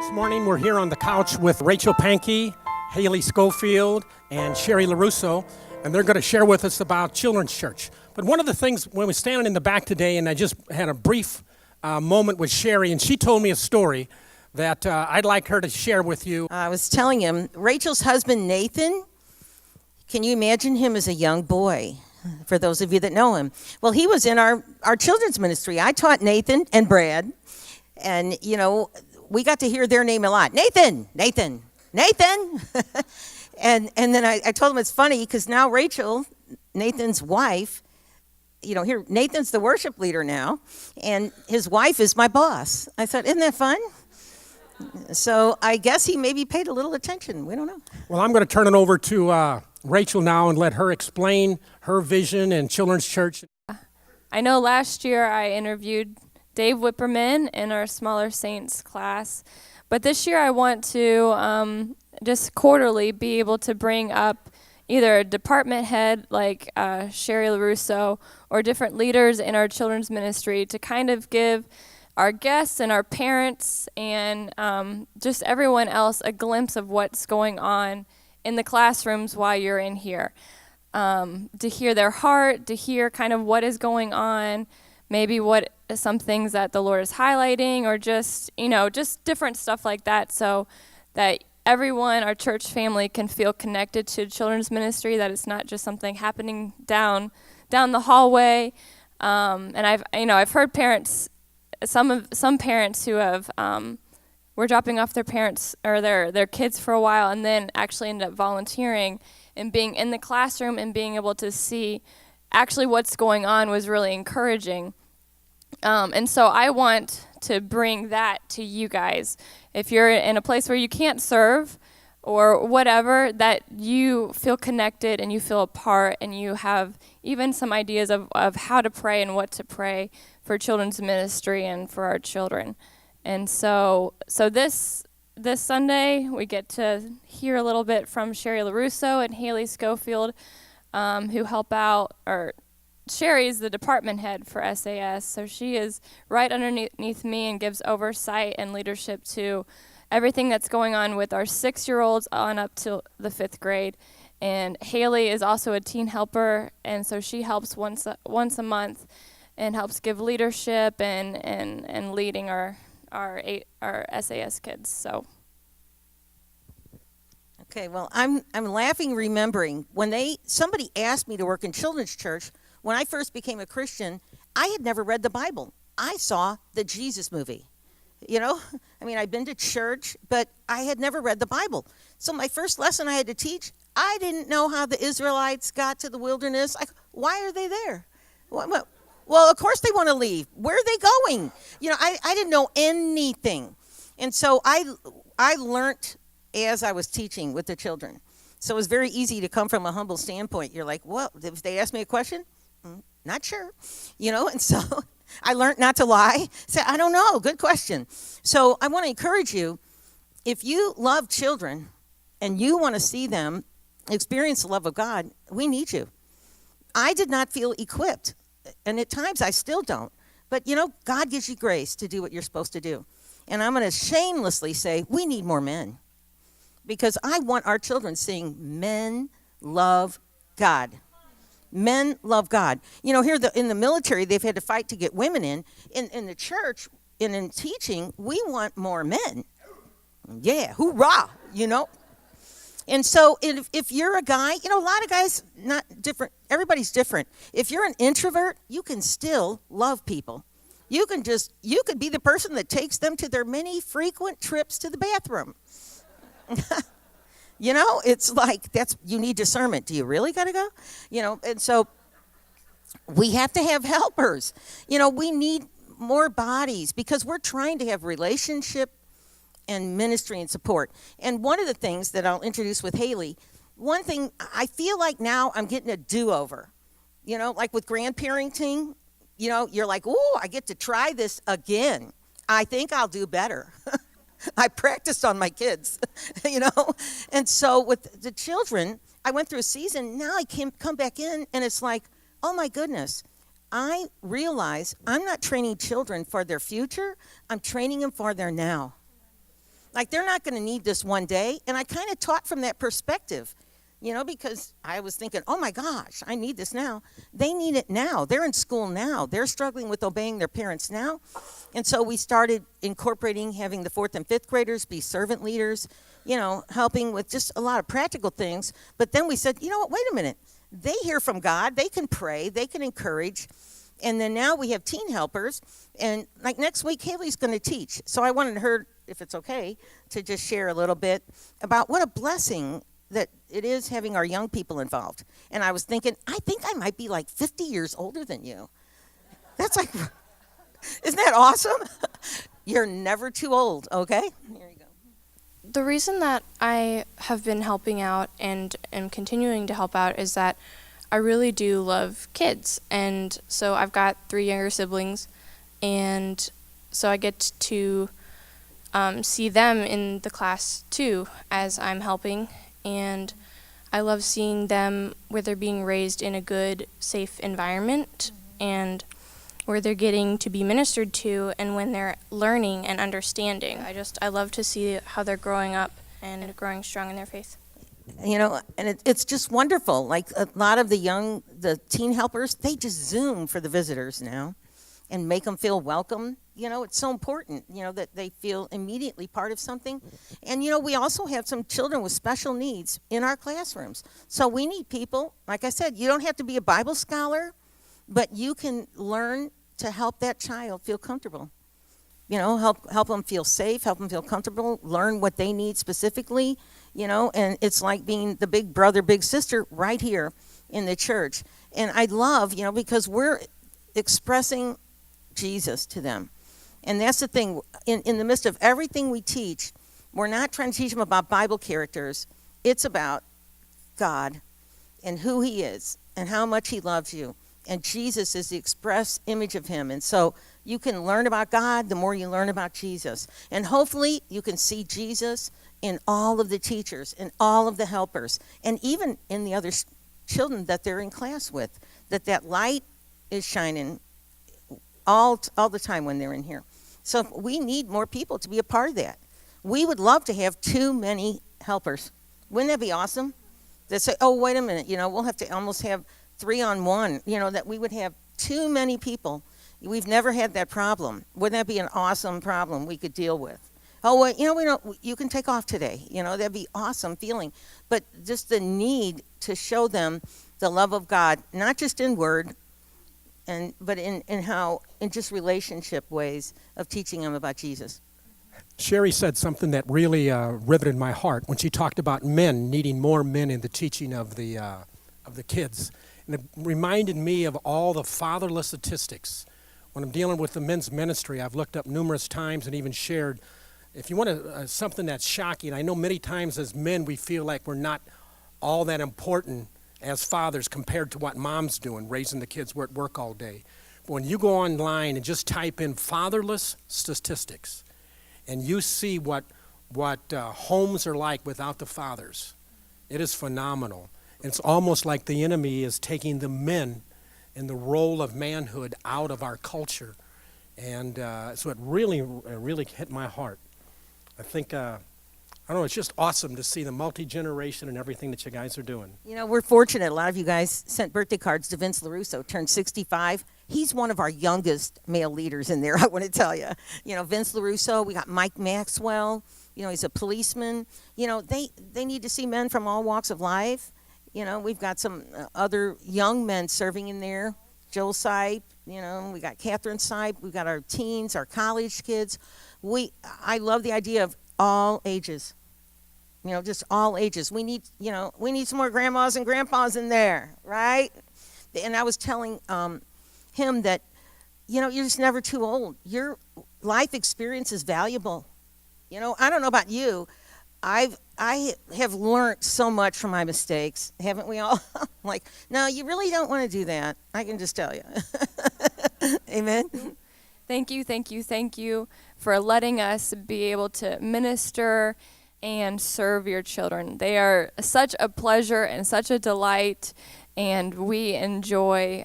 This morning we're here on the couch with Rachel Pankey, Haley Schofield, and Sherry LaRusso, and they're going to share with us about Children's Church. But one of the things, when we're standing in the back today, and I just had a brief moment with Sherry, and she told me a story that I'd like her to share with you. I was telling him, Rachel's husband, Nathan, can you imagine him as a young boy, for those of you that know him? Well, he was in our children's ministry. I taught Nathan and Brad, and, you know, we got to hear their name a lot. Nathan. and then I told him it's funny because now Rachel, Nathan's wife, you know, here, Nathan's the worship leader now, and his wife is my boss. I thought, isn't that fun? So I guess he maybe paid a little attention. We don't know. Well, I'm going to turn it over to Rachel now and let her explain her vision and Children's Church. I know last year I interviewed Dave Whipperman in our Smaller Saints class, but this year I want to just quarterly be able to bring up either a department head like Sherry LaRusso or different leaders in our children's ministry to kind of give our guests and our parents and just everyone else a glimpse of what's going on in the classrooms while you're in here. To hear their heart, to hear kind of what is going on, maybe what some things that the Lord is highlighting, or just, you know, just different stuff like that, so that everyone, our church family, can feel connected to children's ministry, that it's not just something happening down the hallway. And I've heard parents, some parents who have were dropping off their parents or their kids for a while and then actually ended up volunteering and being in the classroom and being able to see actually what's going on was really encouraging. And so I want to bring that to you guys. If you're in a place where you can't serve or whatever, that you feel connected and you feel a part and you have even some ideas of how to pray and what to pray for children's ministry and for our children. And so this Sunday, we get to hear a little bit from Sherry LaRusso and Haley Schofield, who help out, or Sherry's the department head for SAS, so she is right underneath me and gives oversight and leadership to everything that's going on with our 6-year-olds on up to the 5th grade. And Haley is also a teen helper, and so she helps once a month and helps give leadership and leading our SAS kids. So. Okay, well, I'm laughing remembering when somebody asked me to work in children's church. When I first became a Christian, I had never read the Bible. I saw the Jesus movie. You know, I mean, I'd been to church, but I had never read the Bible. So my first lesson I had to teach, I didn't know how the Israelites got to the wilderness. Why are they there? Well, of course they want to leave. Where are they going? You know, I didn't know anything. And so I learned as I was teaching with the children. So it was very easy to come from a humble standpoint. You're like, well, if they ask me a question, not sure, you know, and so I learned not to lie. Say, I don't know, good question. So I want to encourage you, if you love children and you want to see them experience the love of God, we need you. I did not feel equipped, and at times I still don't. But, you know, God gives you grace to do what you're supposed to do. And I'm going to shamelessly say we need more men, because I want our children seeing men love God. Men love God. You know, here in the military, they've had to fight to get women in. In the church and in teaching, we want more men. Yeah, hoorah, you know. And so if you're a guy, you know, a lot of guys, not different. Everybody's different. If you're an introvert, you can still love people. You could be the person that takes them to their many frequent trips to the bathroom. You know, it's like you need discernment. Do you really got to go? You know, and so we have to have helpers. You know, we need more bodies because we're trying to have relationship and ministry and support. And one of the things that I'll introduce with Haley, one thing I feel like now I'm getting a do-over. You know, like with grandparenting, you know, you're like, ooh, I get to try this again. I think I'll do better. I practiced on my kids, you know. And so with the children, I went through a season. Now I can come back in, and it's like, oh, my goodness. I realize I'm not training children for their future. I'm training them for their now. Like, they're not going to need this one day. And I kind of taught from that perspective, because I was thinking, oh my gosh, I need this now. They need it now. They're in school now. They're struggling with obeying their parents now. And so we started incorporating having the 4th and 5th graders be servant leaders, helping with just a lot of practical things. But then we said, you know what, wait a minute. They hear from God. They can pray. They can encourage. And then now we have teen helpers. And like next week, Haley's going to teach. So I wanted her, if it's okay, to just share a little bit about what a blessing that it is having our young people involved. And I was thinking, I think I might be like 50 years older than you. That's like, isn't that awesome? You're never too old, okay? Here you go. The reason that I have been helping out and am continuing to help out is that I really do love kids. And so I've got 3 younger siblings, and so I get to see them in the class too as I'm helping. And I love seeing them where they're being raised in a good, safe environment and where they're getting to be ministered to and when they're learning and understanding. I love to see how they're growing up and growing strong in their faith. And it's just wonderful. Like a lot of the teen helpers, they just Zoom for the visitors now and make them feel welcome. It's so important, that they feel immediately part of something. And, we also have some children with special needs in our classrooms. So we need people, like I said, you don't have to be a Bible scholar, but you can learn to help that child feel comfortable. Help them feel safe, help them feel comfortable, learn what they need specifically, and it's like being the big brother, big sister right here in the church. And I love, because we're expressing Jesus to them. And that's the thing, in the midst of everything we teach, we're not trying to teach them about Bible characters. It's about God and who he is and how much he loves you. And Jesus is the express image of him. And so you can learn about God the more you learn about Jesus. And hopefully you can see Jesus in all of the teachers and all of the helpers and even in the other children that they're in class with, that light is shining all the time when they're in here. So we need more people to be a part of that. We would love to have too many helpers. Wouldn't that be awesome? That say, oh, wait a minute, we'll have to almost have 3-on-1, that we would have too many people. We've never had that problem. Wouldn't that be an awesome problem we could deal with? Oh, well, you can take off today. That'd be awesome feeling. But just the need to show them the love of God, not just in word, but in just relationship ways of teaching them about Jesus. Sherry said something that really riveted my heart when she talked about men needing more men in the teaching of the kids. And it reminded me of all the fatherless statistics. When I'm dealing with the men's ministry, I've looked up numerous times and even shared. If you want something that's shocking, I know many times as men we feel like we're not all that important as fathers compared to what mom's doing, raising the kids. We're at work all day. But when you go online and just type in fatherless statistics, and you see what homes are like without the fathers, it is phenomenal. It's almost like the enemy is taking the men and the role of manhood out of our culture. And so it really hit my heart. I think, I don't know, it's just awesome to see the multi-generation and everything that you guys are doing. We're fortunate. A lot of you guys sent birthday cards to Vince LaRusso, turned 65. He's one of our youngest male leaders in there, I want to tell you. Vince LaRusso, we got Mike Maxwell, he's a policeman. They need to see men from all walks of life. We've got some other young men serving in there. Joel Sipe, we got Catherine Sipe, we've got our teens, our college kids. I love the idea of all ages. Just all ages. We need some more grandmas and grandpas in there, right? And I was telling him that, you're just never too old. Your life experience is valuable. I don't know about you. I have learned so much from my mistakes, haven't we all? Like, no, you really don't want to do that. I can just tell you. Amen. Thank you for letting us be able to minister and serve your children. They are such a pleasure and such a delight, and we enjoy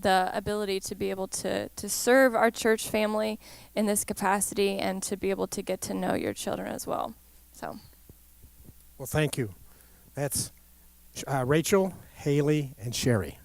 the ability to be able to serve our church family in this capacity and to be able to get to know your children as well. So, Well, thank you. That's Rachel, Haley, and Sherry.